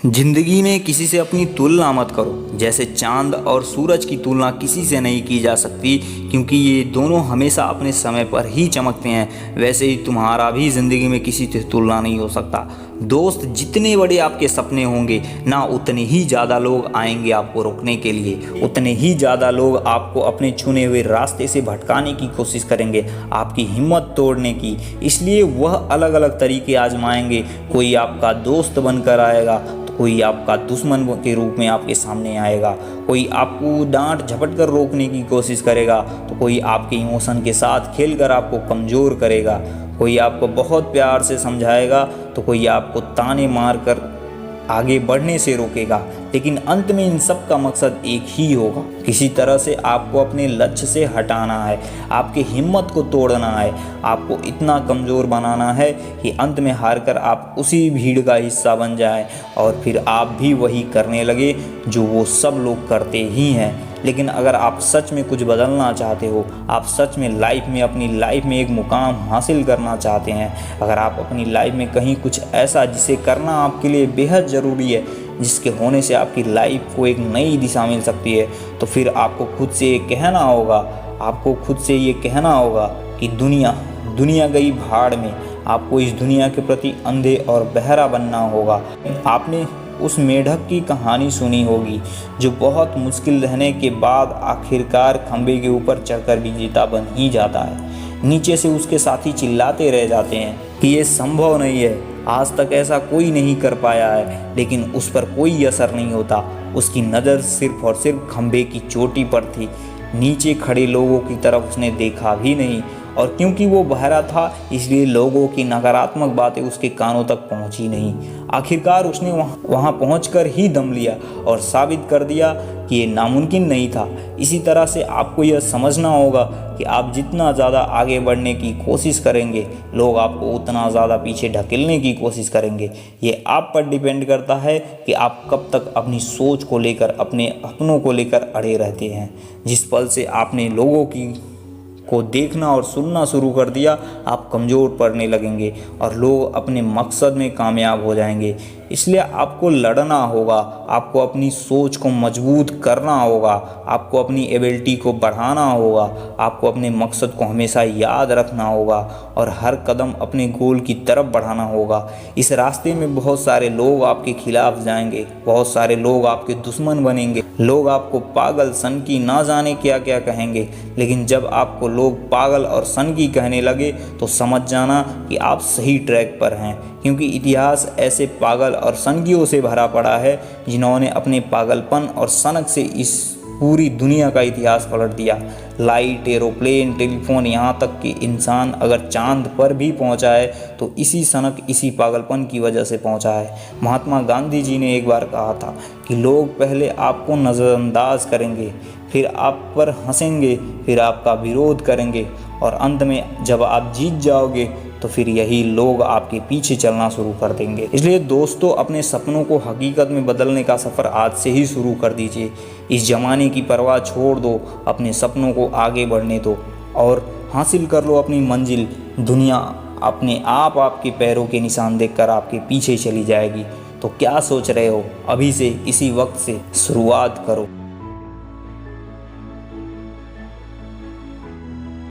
जिंदगी में किसी से अपनी तुलना मत करो। जैसे चांद और सूरज की तुलना किसी से नहीं की जा सकती, क्योंकि ये दोनों हमेशा अपने समय पर ही चमकते हैं, वैसे ही तुम्हारा भी ज़िंदगी में किसी से तुलना नहीं हो सकता। दोस्त, जितने बड़े आपके सपने होंगे ना, उतने ही ज़्यादा लोग आएंगे आपको रोकने के लिए, उतने ही ज़्यादा लोग आपको अपने चुने हुए रास्ते से भटकाने की कोशिश करेंगे, आपकी हिम्मत तोड़ने की। इसलिए वह अलग अलग तरीके आजमाएंगे। कोई आपका दोस्त बनकर आएगा, कोई आपका दुश्मन के रूप में आपके सामने आएगा, कोई आपको डांट झपट कर रोकने की कोशिश करेगा, तो कोई आपके इमोशन के साथ खेलकर आपको कमज़ोर करेगा, कोई आपको बहुत प्यार से समझाएगा, तो कोई आपको ताने मार कर आगे बढ़ने से रोकेगा। लेकिन अंत में इन सब का मकसद एक ही होगा, किसी तरह से आपको अपने लक्ष्य से हटाना है, आपकी हिम्मत को तोड़ना है, आपको इतना कमज़ोर बनाना है कि अंत में हार कर आप उसी भीड़ का हिस्सा बन जाएं और फिर आप भी वही करने लगे जो वो सब लोग करते ही हैं। लेकिन अगर आप सच में कुछ बदलना चाहते हो, आप सच में अपनी लाइफ में एक मुकाम हासिल करना चाहते हैं, अगर आप अपनी लाइफ में कहीं कुछ ऐसा जिसे करना आपके लिए बेहद ज़रूरी है, जिसके होने से आपकी लाइफ को एक नई दिशा मिल सकती है, तो फिर आपको खुद से ये कहना होगा कि दुनिया गई भाड़ में। आपको इस दुनिया के प्रति अंधे और बहरा बनना होगा। आपने उस मेढक की कहानी सुनी होगी जो बहुत मुश्किल रहने के बाद आखिरकार खंबे के ऊपर चढ़कर विजेता बन ही जाता है। नीचे से उसके साथी चिल्लाते रह जाते हैं कि ये संभव नहीं है, आज तक ऐसा कोई नहीं कर पाया है, लेकिन उस पर कोई असर नहीं होता। उसकी नज़र सिर्फ और सिर्फ खंबे की चोटी पर थी, नीचे खड़े लोगों की तरफ उसने देखा भी नहीं। और क्योंकि वो बहरा था, इसलिए लोगों की नकारात्मक बातें उसके कानों तक पहुंची नहीं। आखिरकार उसने वहां पहुंचकर ही दम लिया और साबित कर दिया कि ये नामुमकिन नहीं था। इसी तरह से आपको यह समझना होगा कि आप जितना ज़्यादा आगे बढ़ने की कोशिश करेंगे, लोग आपको उतना ज़्यादा पीछे ढकेलने की कोशिश करेंगे। ये आप पर डिपेंड करता है कि आप कब तक अपनी सोच को लेकर, अपने अपनों को लेकर अड़े रहते हैं। जिस पल से आपने लोगों को देखना और सुनना शुरू कर दिया, आप कमज़ोर पड़ने लगेंगे और लोग अपने मकसद में कामयाब हो जाएंगे। इसलिए आपको लड़ना होगा, आपको अपनी सोच को मजबूत करना होगा, आपको अपनी एबिलिटी को बढ़ाना होगा, आपको अपने मकसद को हमेशा याद रखना होगा और हर कदम अपने गोल की तरफ बढ़ाना होगा। इस रास्ते में बहुत सारे लोग आपके खिलाफ जाएंगे, बहुत सारे लोग आपके दुश्मन बनेंगे, लोग आपको पागल, सनकी, ना जाने क्या क्या कहेंगे। लेकिन जब आपको लोग पागल और सनकी कहने लगे तो समझ जाना कि आप सही ट्रैक पर हैं, क्योंकि इतिहास ऐसे पागल और सनकियों से भरा पड़ा है जिन्होंने अपने पागलपन और सनक से इस पूरी दुनिया का इतिहास पलट दिया। लाइट, एरोप्लेन, टेलीफोन, यहाँ तक कि इंसान अगर चांद पर भी पहुँचा है तो इसी सनक, इसी पागलपन की वजह से पहुँचा है। महात्मा गांधी जी ने एक बार कहा था कि लोग पहले आपको नज़रअंदाज करेंगे, फिर आप पर हंसेंगे, फिर आपका विरोध करेंगे और अंत में जब आप जीत जाओगे तो फिर यही लोग आपके पीछे चलना शुरू कर देंगे। इसलिए दोस्तों, अपने सपनों को हकीकत में बदलने का सफ़र आज से ही शुरू कर दीजिए। इस ज़माने की परवाह छोड़ दो, अपने सपनों को आगे बढ़ने दो और हासिल कर लो अपनी मंजिल। दुनिया अपने आप आपके पैरों के निशान देखकर आपके पीछे चली जाएगी। तो क्या सोच रहे हो? अभी से, इसी वक्त से शुरुआत करो।